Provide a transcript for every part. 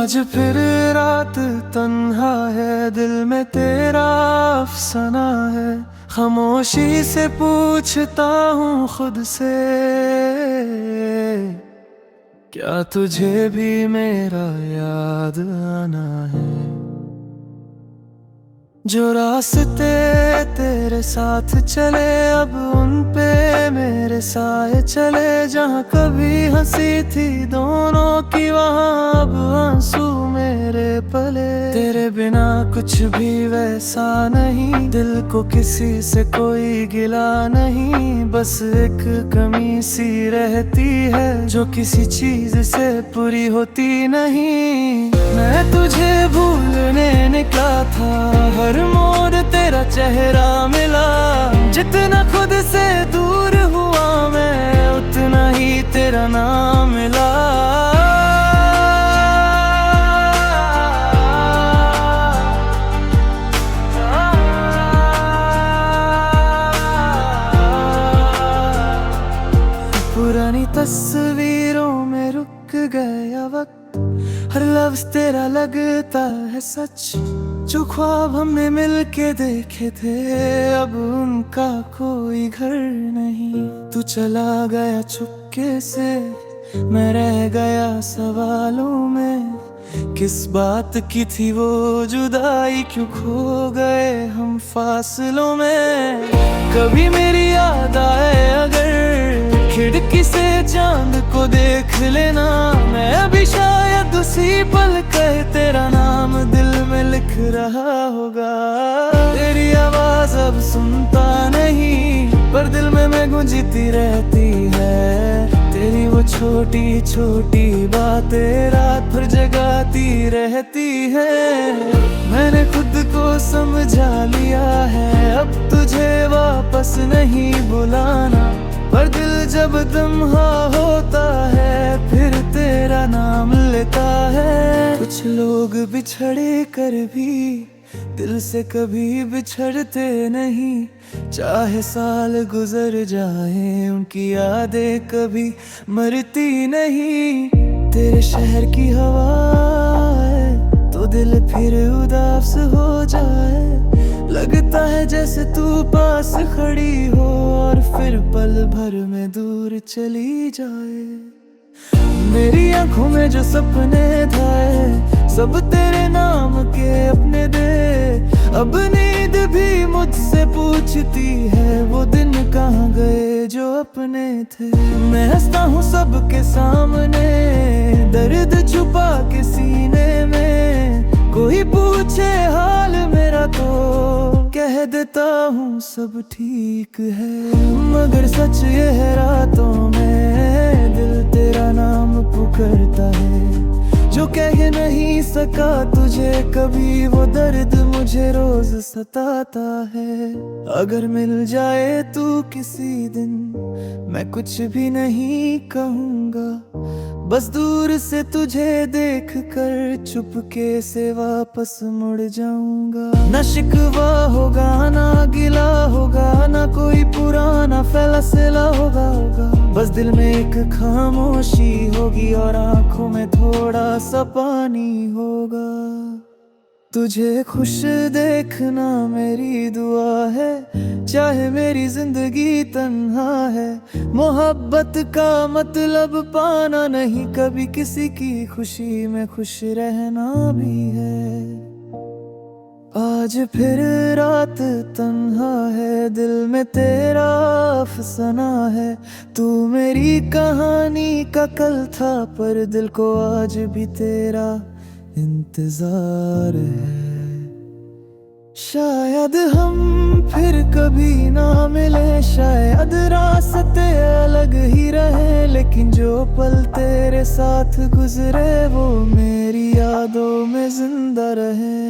आज फिर रात तन्हा है, दिल में तेरा अफसाना है। खामोशी से पूछता हूँ खुद से, क्या तुझे भी मेरा याद आना है। जो रास्ते तेरे साथ चले अब उन पे मेरे साए चले। जहाँ कभी हंसी थी दोनों की वहाँ अब आंसू मेरे पले। तेरे बिना कुछ भी वैसा नहीं, दिल को किसी से कोई गिला नहीं। बस एक कमी सी रहती है जो किसी चीज से पूरी होती नहीं। मैं तुझे भूलने निकला था, हर मोड़ तेरा चेहरा मिला। जितना खुद से दूर हुआ मैं उतना ही तेरा नाम मिला। पुरानी तस्वीरों में रुक गया वक्त, हर लफ्ज तेरा लगता है सच। जो ख्वाब हमने मिलके देखे थे अब उनका कोई घर नहीं। तू चला गया चुपके से, मैं रह गया सवालों में। किस बात की थी वो जुदाई, क्यों खो गए हम फासलों में। कभी मेरी याद आए अगर खिड़की से चांद को देख लेना। मैं अभी शायद उसी पल कहे तेरा नाम दिल में लिख रहा होगा। तेरी आवाज अब सुनता नहीं पर दिल में मैं गूंजती रहती है। तेरी वो छोटी छोटी बातें रात भर जगाती रहती है। मैंने खुद को समझा लिया है अब तुझे वापस नहीं बुलाना। पर दिल जब तन्हा होता है फिर तेरा नाम लेता है। कुछ लोग बिछड़े कर भी दिल से कभी बिछड़ते नहीं। चाहे साल गुजर जाए उनकी यादें कभी मरती नहीं। तेरे शहर की हवा है तो दिल फिर उदास हो जाए। लगता है जैसे तू पास खड़ी हो और फिर पल भर में दूर चली जाए। मेरी आंखों में जो सपने थे सब तेरे नाम के अपने दे। अब नींद भी मुझसे पूछती है वो दिन कहाँ गए जो अपने थे। मैं हंसता हूँ सबके सामने दर्द छुपा के सीने में। कोई पूछे हाल मेरा तो कह देता हूँ सब ठीक है। मगर सच ये है रातों में दिल तेरा नाम पुकारता है। जो कह नहीं सका तुझे कभी वो दर्द मुझे रोज सताता है। अगर मिल जाए तू किसी दिन मैं कुछ भी नहीं कहूँगा। बस दूर से तुझे देख कर चुपके से वापस मुड़ जाऊंगा। ना शिकवा होगा ना गिला होगा ना कोई पुराना फैसला होगा। बस दिल में एक खामोशी होगी और आंखों में थोड़ा सा पानी होगा। तुझे खुश देखना मेरी दुआ है चाहे मेरी जिंदगी तन्हा है। मोहब्बत का मतलब पाना नहीं कभी किसी की खुशी में खुश रहना भी है। आज फिर रात तन्हा है, दिल में तेरा अफसाना है। तू मेरी कहानी का कल था पर दिल को आज भी तेरा इंतजार है। शायद हम फिर कभी ना मिले, शायद रास्ते अलग ही रहे। लेकिन जो पल तेरे साथ गुजरे वो मेरी यादों में जिंदा रहे।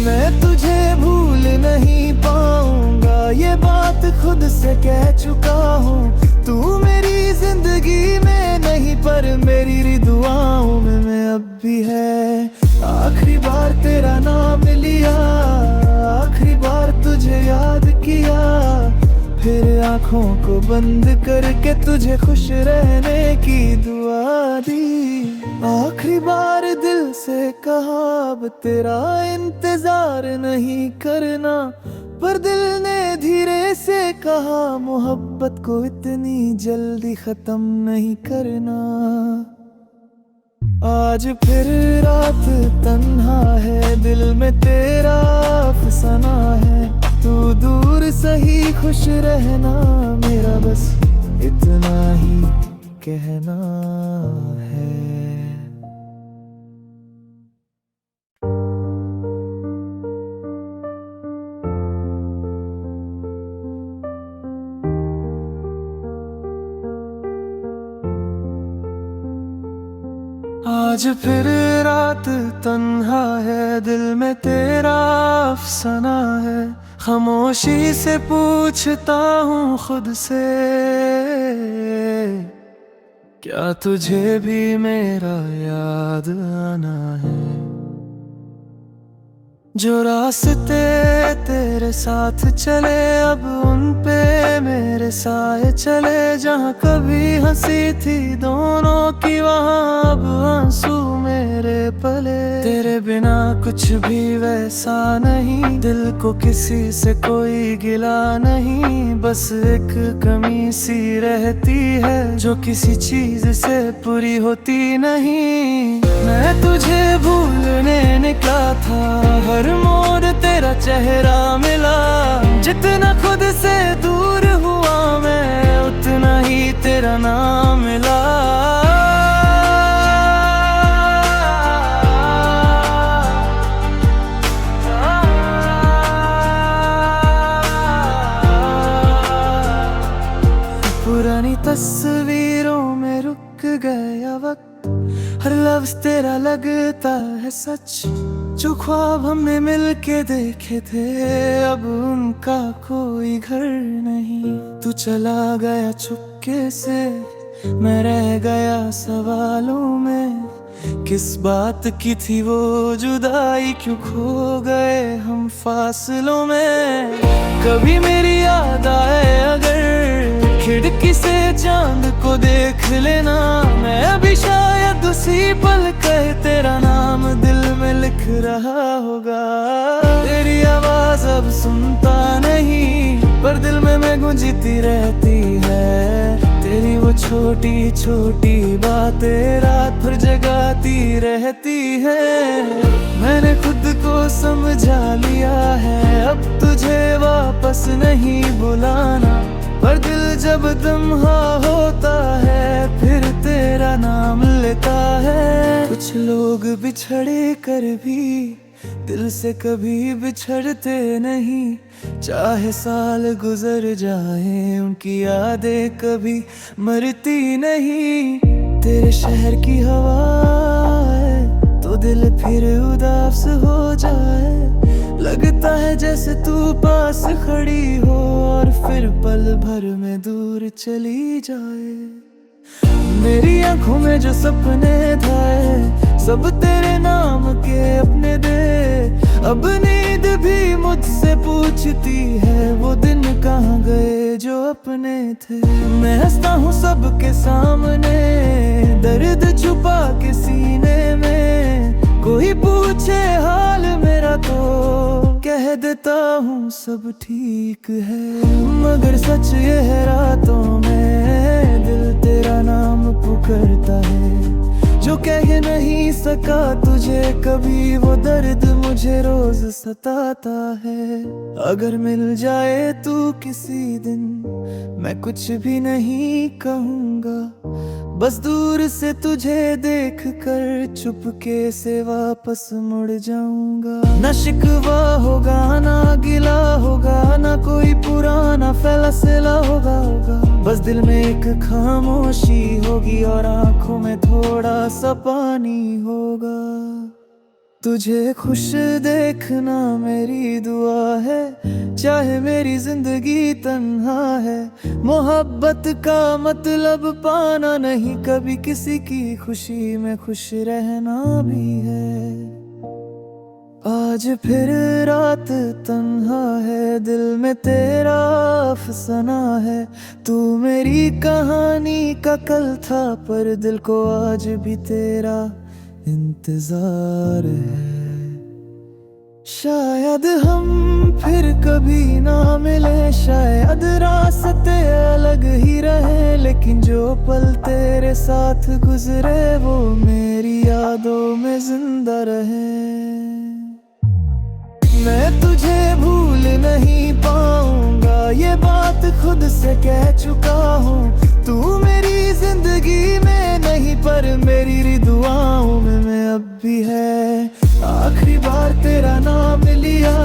मैं तुझे भूल नहीं पाऊंगा ये बात खुद से कह चुका हूँ। तू मेरी जिंदगी में नहीं पर मेरी दुआओं में मैं अब भी है। आखिरी बार तेरा नाम लिया, आखिरी बार तुझे याद किया, फिर आंखों को बंद करके तुझे खुश रहने की दुआ दी। आखिरी बार दिल से कहा अब तेरा इंतजार नहीं करना, पर दिल ने धीरे से कहा मोहब्बत को इतनी जल्दी खत्म नहीं करना। आज फिर रात तन्हा है, दिल में तेरा अफसाना है। तू दूर सही खुश रहना, मेरा बस इतना ही कहना है। आज फिर रात तन्हा है, दिल में तेरा अफसाना है। खामोशी से पूछता हूँ खुद से, क्या तुझे भी मेरा याद आना है। जो रास्ते तेरे साथ चले अब उन पे मेरे साए चले। जहाँ कभी हंसी थी दोनों की वहाँ अब आंसू मेरे पले। तेरे बिना कुछ भी वैसा नहीं, दिल को किसी से कोई गिला नहीं। बस एक कमी सी रहती है जो किसी चीज से पूरी होती नहीं। मैं तुझे भूलने निकला था, हर मोड़ तेरा चेहरा मिला। जितना खुद से दूर हुआ मैं उतना ही तेरा नाम मिला। पुरानी तस्वीरों में रुक गया वक्त, हर लफ्ज तेरा लगता है सच। जो ख्वाब हमने मिलके देखे थे अब उनका कोई घर नहीं। तू चला गया चुपके से, मैं रह गया सवालों में। किस बात की थी वो जुदाई, क्यों खो गए हम फासलों में। कभी मेरी याद आए अगर खिड़की से चांद को देख लेना। मैं अभी शायद उसी पल कहे तेरा नाम दिल में लिख रहा होगा। तेरी आवाज अब सुनता नहीं, पर दिल में मैं गूंजती रहती है। तेरी वो छोटी छोटी बातें रात भर जगाती रहती है। मैंने खुद को समझा लिया है, अब तुझे वापस नहीं बुलाना। पर दिल जब तन्हा होता है फिर तेरा नाम लेता है। कुछ लोग बिछड़े कर भी दिल से कभी बिछड़ते नहीं। चाहे साल गुजर जाए उनकी यादें कभी मरती नहीं। तेरे शहर की हवा है तो दिल फिर उदास हो जाए। लगता है जैसे तू पास खड़ी हो और फिर पल भर में दूर चली जाए। मेरी आंखों में जो सपने थे सब तेरे नाम के अपने दे। अब नींद भी मुझसे पूछती है वो दिन कहाँ गए जो अपने थे। मैं हंसता हूँ सबके सामने, दर्द छुपा के सीने में। कोई पूछे हाल मेरा तो कह देता हूँ सब ठीक है। मगर सच ये है रातों में दिल तेरा नाम पुकारता है। जो कह नहीं सका तुझे कभी वो दर्द मुझे रोज सताता है। अगर मिल जाए तू किसी दिन मैं कुछ भी नहीं कहूँगा। बस दूर से तुझे देख कर चुपके से वापस मुड़ जाऊंगा। ना शिकवा होगा ना गिला होगा, ना कोई पुराना फैसला होगा। बस दिल में एक खामोशी होगी और आंखों में थोड़ा सा पानी होगा। तुझे खुश देखना मेरी दुआ है, चाहे मेरी जिंदगी तन्हा है। मोहब्बत का मतलब पाना नहीं, कभी किसी की खुशी में खुश रहना भी है। आज फिर रात तन्हा है, दिल में तेरा अफसाना है। तू मेरी कहानी का कल था, पर दिल को आज भी तेरा इंतजार है। शायद हम फिर कभी ना मिले, शायद रास्ते अलग ही रहे, लेकिन जो पल तेरे साथ गुजरे वो मेरी यादों में जिंदा रहे। मैं तुझे भूल नहीं पाऊंगा, ये बात खुद से कह चुका हूँ। तू मेरी जिंदगी में नहीं, पर मेरी दुआओं में अब भी है। आखिरी बार तेरा नाम लिया,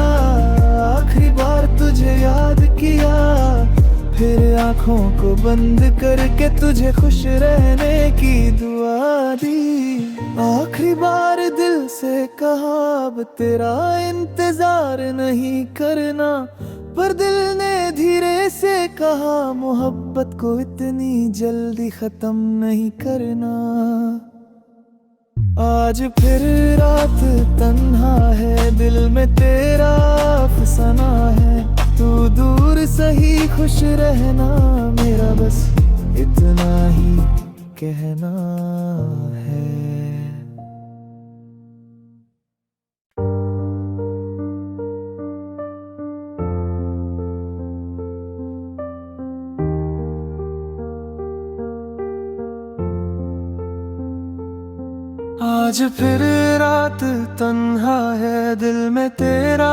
आखिरी बार तुझे याद किया, फिर आंखों को बंद करके तुझे खुश रहने की दुआ दी। आखिरी बार दिल से कहा अब तेरा इंतजार नहीं करना, पर दिल ने धीरे से कहा मोहब्बत को इतनी जल्दी खत्म नहीं करना। आज फिर रात तन्हा है, दिल में तेरा अफसाना है। तू दूर सही खुश रहना, मेरा बस इतना ही कहना है। आज फिर रात तन्हा है, दिल में तेरा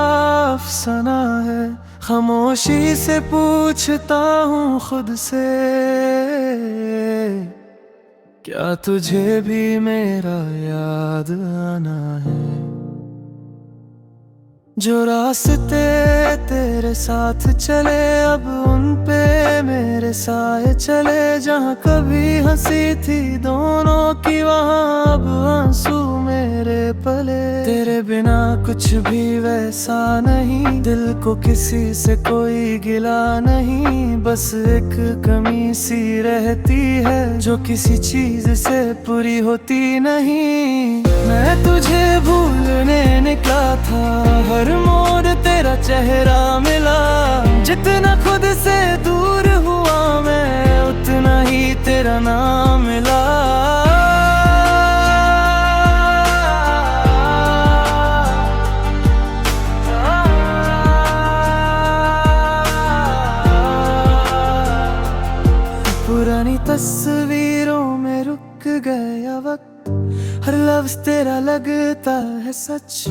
अफसाना है। खामोशी से पूछता हूँ खुद से, क्या तुझे भी मेरा याद आना है? जो रास्ते तेरे साथ चले अब उन पे मेरे साए चले, जहाँ कभी हंसी थी दोनों की वहाँ अब आंसू मेरे पले। तेरे बिना कुछ भी वैसा नहीं, दिल को किसी से कोई गिला नहीं, बस एक कमी सी रहती है जो किसी चीज से पूरी होती नहीं। मैं तुझे भूलने निकला था, हर मोड़ तेरा चेहरा मिला, जितना खुद से दूर हुआ मैं उतना ही तेरा नाम मिला। पुरानी तस्वीरों में रुक गया वक्त, हर लफ्ज तेरा लगता है सच,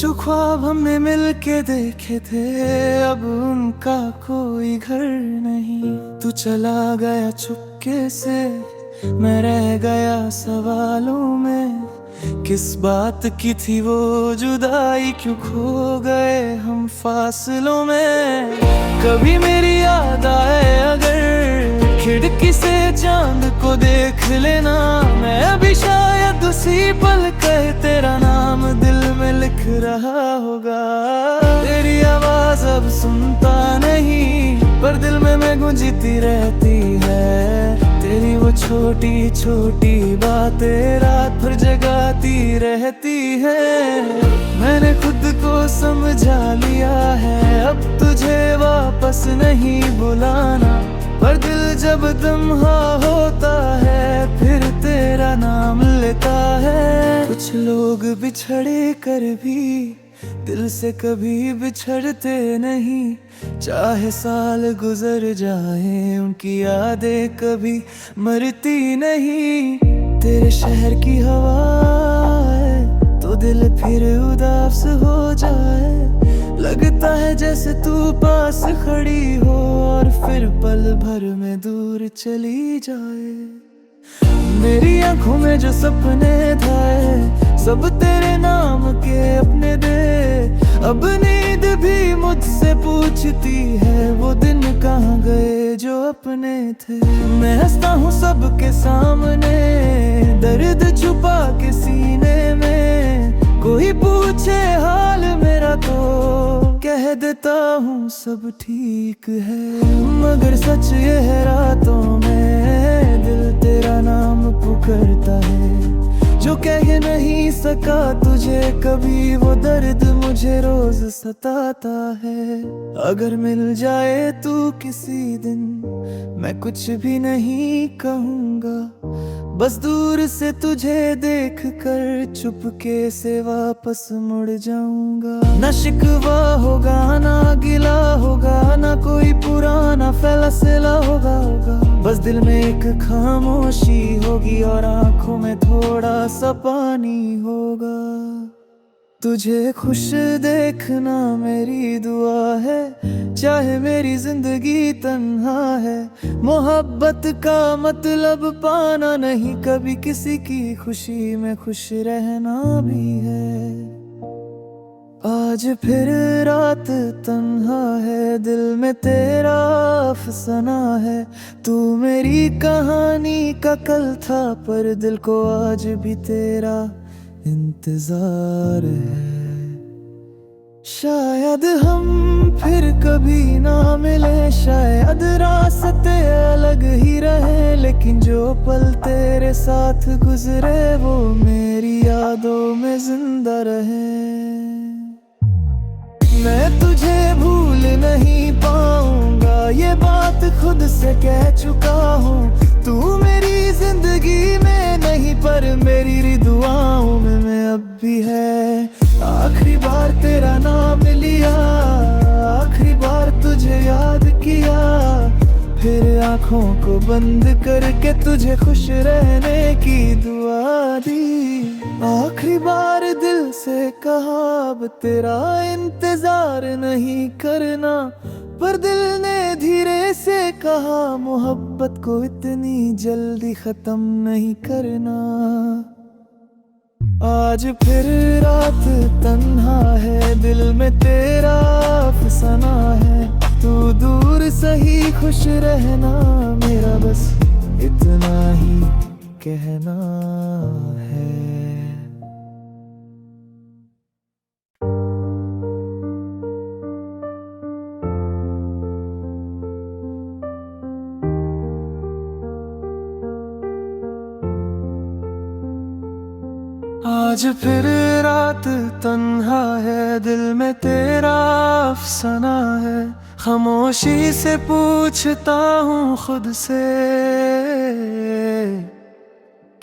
जो ख्वाब हमने मिलके देखे थे अब उनका कोई घर नहीं। तू चला गया चुपके से, मैं रह गया सवालों में, किस बात की थी वो जुदाई, क्यों खो गए हम फासलों में। कभी मेरी याद आए अगर खिड़की से चांद को देख लेना, मैं अभी शायद उसी पल कहे तेरा नाम दिल में लिख रहा होगा। तेरी आवाज अब सुनता नहीं, पर दिल में मैं गूंजती रहती है। तेरी वो छोटी छोटी बातें रात भर जगाती रहती है। मैंने खुद को समझा लिया है, अब तुझे वापस नहीं बुलाना, पर दिल जब तन्हा होता है फिर तेरा नाम लेता है। कुछ लोग बिछड़े कर भी दिल से कभी बिछड़ते नहीं, चाहे साल गुजर जाए उनकी यादें कभी मरती नहीं। तेरे शहर की हवा है तो दिल फिर उदास हो जाए, लगता है जैसे तू पास खड़ी हो और फिर पल भर में दूर चली जाए। मेरी आंखों में जो सपने थे सब तेरे नाम के अपने दे, अब नींद भी मुझसे पूछती है वो दिन कहाँ गए जो अपने थे। मैं हंसता हूँ सबके सामने, दर्द छुपा के सीने में, कोई पूछे हाल मेरा तो कह देता हूँ सब ठीक है। मगर सच ये है रातों में दिल तेरा नाम पुकारता है, जो कह नहीं सका तुझे कभी, वो दर्द मुझे रोज सताता है। अगर मिल जाए तू किसी दिन, मैं कुछ भी नहीं कहूँगा, बस दूर से तुझे देख कर चुपके से वापस मुड़ जाऊंगा। ना शिकवा होगा ना गिला होगा, ना कोई पुराना फैसला होगा। बस दिल में एक खामोशी होगी और आंखों में थोड़ा सा पानी होगा। तुझे खुश देखना मेरी दुआ है, चाहे मेरी जिंदगी तन्हा है। मोहब्बत का मतलब पाना नहीं, कभी किसी की खुशी में खुश रहना भी है। आज फिर रात तन्हा है, दिल में तेरा अफसाना है। तू मेरी कहानी का कल था, पर दिल को आज भी तेरा इंतजार है। शायद हम फिर कभी ना मिले, शायद रास्ते अलग ही रहे, लेकिन जो पल तेरे साथ गुजरे वो मेरी यादों में जिंदा रहे। मैं तुझे भूल नहीं पाऊंगा, ये बात खुद से कह चुका हूँ। तू मेरी जिंदगी में नहीं, पर मेरी दुआओं में मैं अब भी है। आखिरी बार तेरा नाम लिया, आखिरी बार तुझे याद किया, फिर आंखों को बंद करके तुझे खुश रहने की दुआ दी। आखिरी बार दिल से कहा अब तेरा इंतजार नहीं करना, पर दिल ने धीरे से कहा मोहब्बत को इतनी जल्दी खत्म नहीं करना। आज फिर रात तन्हा है, दिल में तेरा अफसाना है। तू दूर सही खुश रहना, मेरा बस इतना ही कहना है। आज फिर रात तन्हा है, दिल में तेरा अफसाना है। खामोशी से पूछता हूँ खुद से,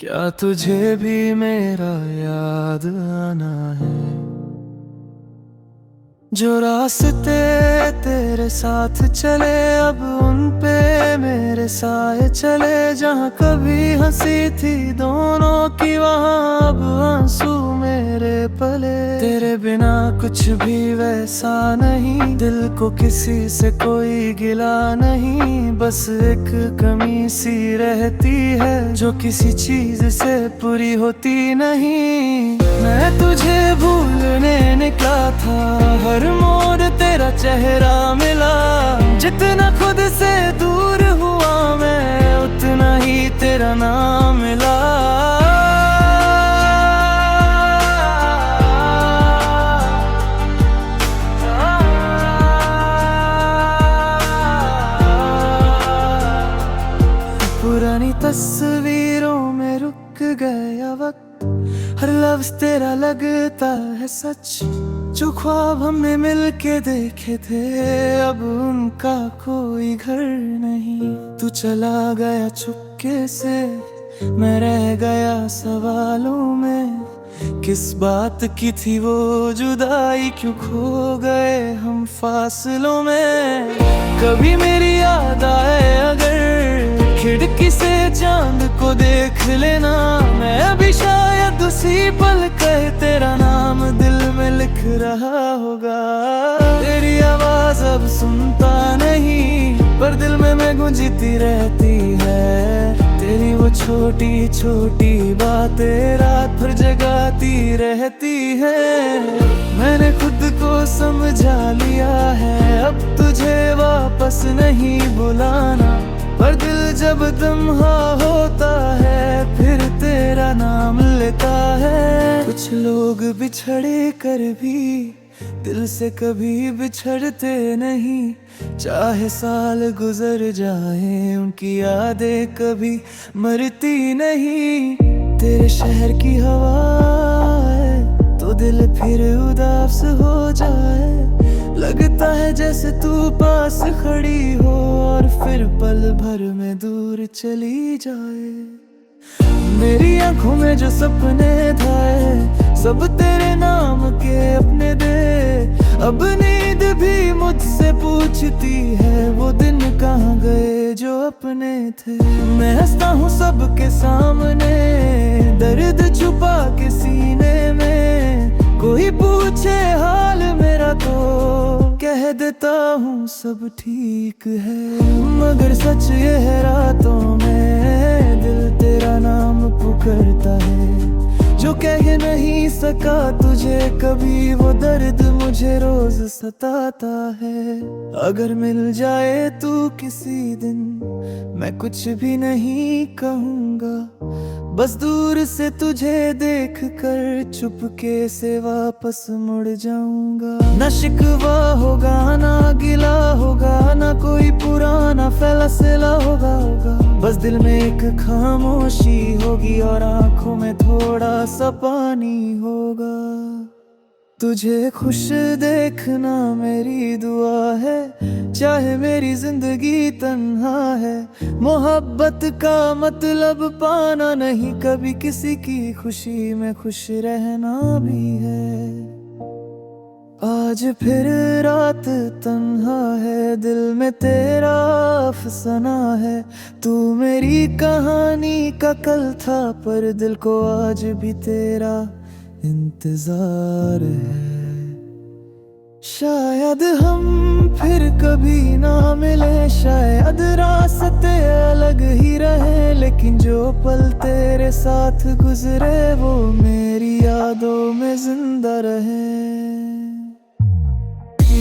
क्या तुझे भी मेरा याद आना है? जो रास्ते तेरे साथ चले अब उन पे मेरे साए चले, जहाँ कभी हंसी थी दोनों की वहाँ अब आंसू मेरे पले। तेरे बिना कुछ भी वैसा नहीं, दिल को किसी से कोई गिला नहीं, बस एक कमी सी रहती है जो किसी चीज से पूरी होती नहीं। मैं तुझे भूलने निकला था, हर मोड़ तेरा चेहरा मिला, जितना खुद से दूर हुआ मैं उतना ही तेरा नाम मिला। पुरानी तस्वीरों में रुक गया वक्त, हर लफ्ज तेरा लगता है सच। जो ख्वाब हमने मिलके देखे थे अब उनका कोई घर नहीं। तू चला गया चुपके से, मैं रह गया सवालों में। किस बात की थी वो जुदाई, क्यों खो गए हम फासलों में। कभी मेरी याद आए अगर खिड़की से चांद को देख लेना, मैं अभी शायद उसी पल कहे तेरा नाम दिल में लिख रहा होगा। तेरी आवाज अब सुनता नहीं, पर दिल में मैं गूंजती रहती है। तेरी वो छोटी छोटी बातें रात भर जगाती रहती है। मैंने खुद को समझा लिया है, अब तुझे वापस नहीं बुलाना, पर दिल जब तन्हा होता है फिर तेरा नाम लेता है। कुछ लोग बिछड़े कर भी दिल से कभी बिछड़ते नहीं, चाहे साल गुजर जाए उनकी यादें कभी मरती नहीं। तेरे शहर की हवा है तो दिल फिर उदास हो जाए। लगता है जैसे तू पास खड़ी हो और फिर पल भर में दूर चली जाए। मेरी आंखों में जो सपने धाए सब तेरे नाम के अपने दे। अब नींद भी मुझसे पूछती है वो दिन कहाँ गए जो अपने थे। मैं हंसता हूँ सबके सामने दर्द छुपा के सीने में। कोई पूछे हाल मेरा तो कह देता हूँ सब ठीक है। मगर सच ये है रातों में दिल तेरा नाम पुकारता है। जो कह नहीं सका तुझे कभी वो दर्द मुझे रोज सताता है। अगर मिल जाए तू किसी दिन मैं कुछ भी नहीं कहूँगा। बस दूर से तुझे देख कर चुपके से वापस मुड़ जाऊंगा। ना शिकवा होगा ना गिला होगा ना कोई पुराना फैसला होगा। बस दिल में एक खामोशी होगी और आंखों में थोड़ा सा पानी होगा। तुझे खुश देखना मेरी दुआ है चाहे मेरी जिंदगी तन्हा है। मोहब्बत का मतलब पाना नहीं कभी किसी की खुशी में खुश रहना भी है। आज फिर रात तन्हा है दिल में तेरा अफसाना है। तू मेरी कहानी का कल था पर दिल को आज भी तेरा इंतजार है। शायद हम फिर कभी ना मिले शायद रास्ते अलग ही रहे। लेकिन जो पल तेरे साथ गुजरे वो मेरी यादों में जिंदा रहे।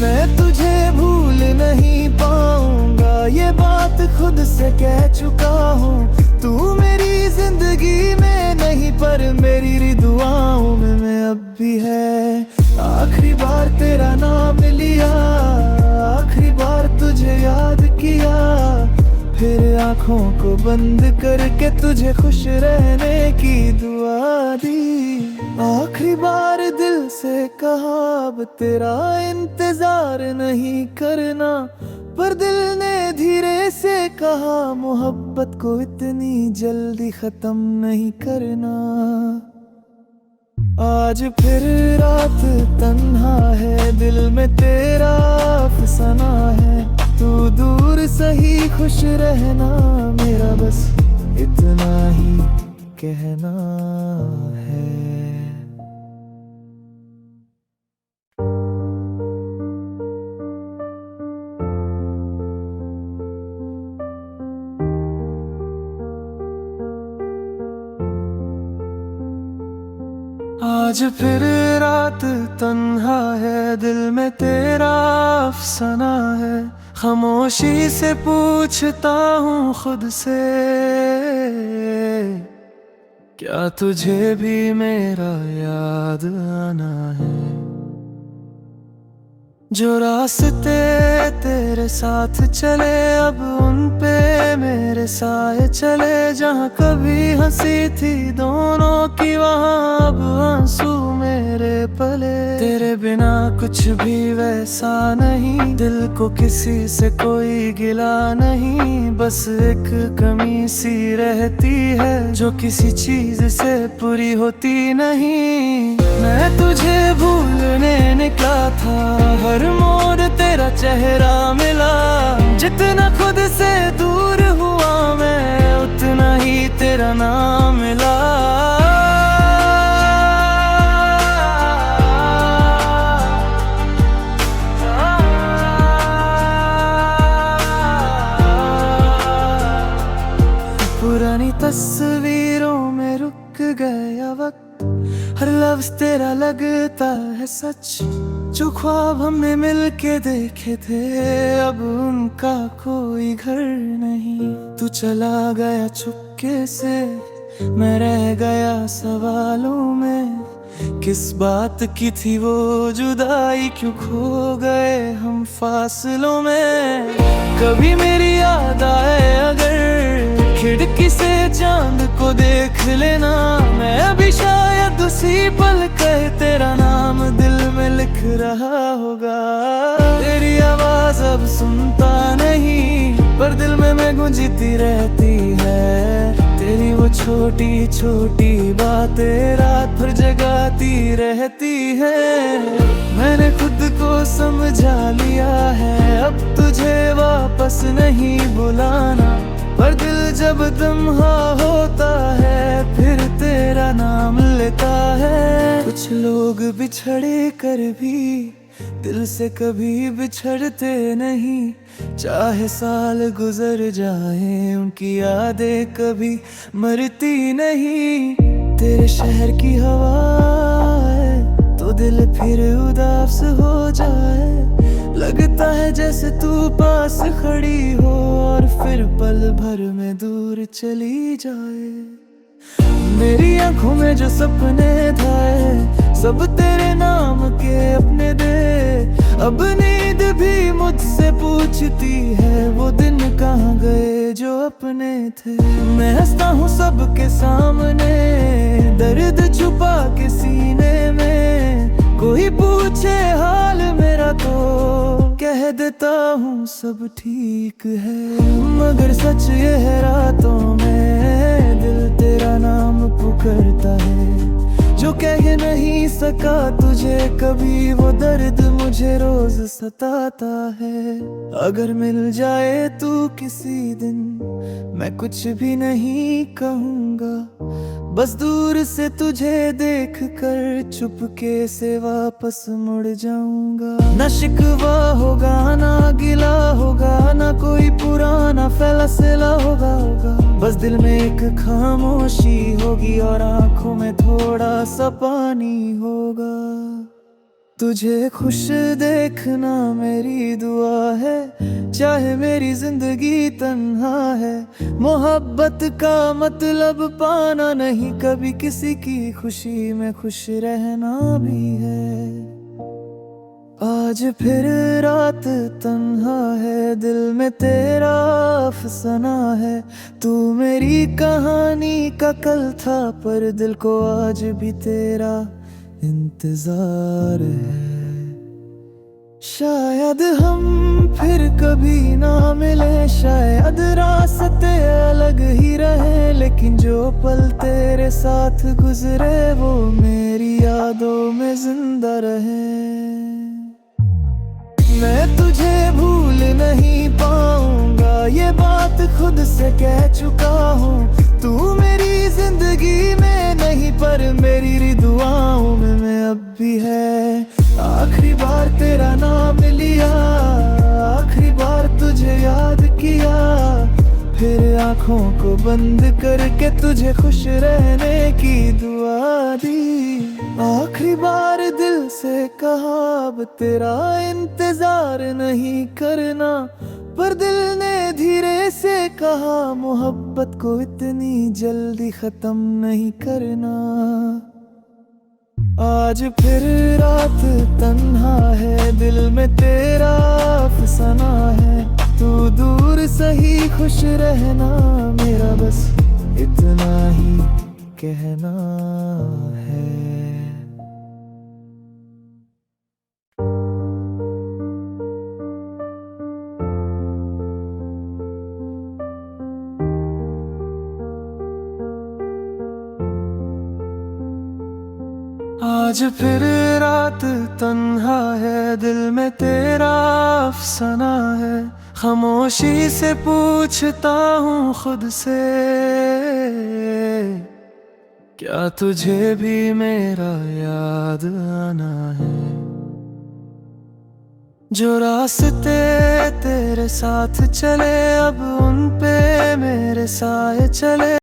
मैं तुझे भूल नहीं पाऊंगा ये बात खुद से कह चुका हूँ। तू मेरी जिंदगी में नहीं पर मेरी दुआओं में मैं अब भी है। आखिरी बार तेरा नाम लिया आखिरी बार तुझे याद किया। फिर आंखों को बंद करके तुझे खुश रहने की दुआ दी। आखिरी बार दिल से कहा अब तेरा इंतजार नहीं करना। पर दिल ने धीरे से कहा मोहब्बत को इतनी जल्दी खत्म नहीं करना। आज फिर रात तन्हा है दिल में तेरा अफसाना है। तू दूर सही खुश रहना मेरा बस इतना ही कहना है। आज फिर रात तन्हा है दिल में तेरा अफसाना है। खामोशी से पूछता हूँ खुद से क्या तुझे भी मेरा याद आना है। जो रास्ते तेरे साथ चले अब उन पे मेरे साए चले। जहाँ कभी हंसी थी दोनों की वहाँ अब आंसू मेरे पले। तेरे बिना कुछ भी वैसा नहीं दिल को किसी से कोई गिला नहीं। बस एक कमी सी रहती है जो किसी चीज से पूरी होती नहीं। मैं तुझे भूलने निकला था हर मोड़ तेरा चेहरा मिला। जितना खुद से दूर हुआ मैं उतना ही तेरा नाम मिला। पुरानी तस्वीरों में रुक गया वक्त हर लफ्ज तेरा लगता है सच। जो ख्वाब हमने मिलके देखे थे अब उनका कोई घर नहीं। तू चला गया चुपके से मैं रह गया सवालों में। किस बात की थी वो जुदाई क्यों खो गए हम फासलों में। कभी मेरी याद आए अगर खिड़की से चांद को देख लेना, मैं अभी शायद उसी पल कहे तेरा नाम दिल में लिख रहा होगा। तेरी आवाज अब सुनता नहीं, पर दिल में मैं गूंजती रहती है। तेरी वो छोटी छोटी बातें रात भर जगाती रहती है। मैंने खुद को समझा लिया है, अब तुझे वापस नहीं बुलाना, पर दिल जब तन्हा होता है फिर तेरा नाम लेता है। कुछ लोग बिछड़े कर भी दिल से कभी बिछड़ते नहीं, चाहे साल गुजर जाए उनकी यादें कभी मरती नहीं। तेरे शहर की हवा है तो दिल फिर उदास हो जाए, लगता है जैसे तू पास खड़ी हो और फिर पल भर में दूर चली जाए। मेरी आंखों में जो सपने थे सब तेरे नाम के अपने दे, अब नींद भी मुझसे पूछती है वो दिन कहाँ गए जो अपने थे। मैं हंसता हूँ सबके सामने, दर्द छुपा के सीने में, कोई पूछे हाल मेरा तो कह देता हूँ सब ठीक है। मगर सच ये है रातों में दिल तेरा नाम पुकारता है, जो कह नहीं सका तुझे कभी वो दर्द मुझे रोज सताता है। अगर मिल जाए तू किसी दिन मैं कुछ भी नहीं कहूँगा, बस दूर से तुझे देख कर चुपके से वापस मुड़ जाऊंगा। ना शिकवा होगा ना गिला होगा, ना कोई पुराना फैसला होगा। बस दिल में एक खामोशी होगी और आंखों में थोड़ा सा पानी होगा। तुझे खुश देखना मेरी दुआ है, चाहे मेरी जिंदगी तन्हा है। मोहब्बत का मतलब पाना नहीं, कभी किसी की खुशी में खुश रहना भी है। आज फिर रात तन्हा है, दिल में तेरा अफसाना है। तू मेरी कहानी का कल था, पर दिल को आज भी तेरा इंतजार है। शायद हम फिर कभी ना मिले, शायद रास्ते अलग ही रहे, लेकिन जो पल तेरे साथ गुजरे वो मेरी यादों में जिंदा रहे। मैं तुझे भूल नहीं पाऊंगा, ये बात खुद से कह चुका हूँ। तू मेरी जिंदगी में नहीं पर मेरी दुआओं में मैं अब भी है। आखिरी बार तेरा नाम लिया, आखिरी बार तुझे याद किया, फिर आंखों को बंद करके तुझे खुश रहने की दुआ दी। आखिरी बार दिल से कहा अब तेरा इंतजार नहीं करना, पर दिल ने धीरे से कहा मोहब्बत को इतनी जल्दी खत्म नहीं करना। आज फिर रात तन्हा है, दिल में तेरा अफसाना है। तू दूर सही खुश रहना, मेरा बस इतना ही कहना है। आज फिर रात तन्हा है, दिल में तेरा अफसाना है। खामोशी से पूछता हूँ खुद से, क्या तुझे भी मेरा याद आना है। जो रास्ते तेरे साथ चले अब उन पे मेरे साए चले।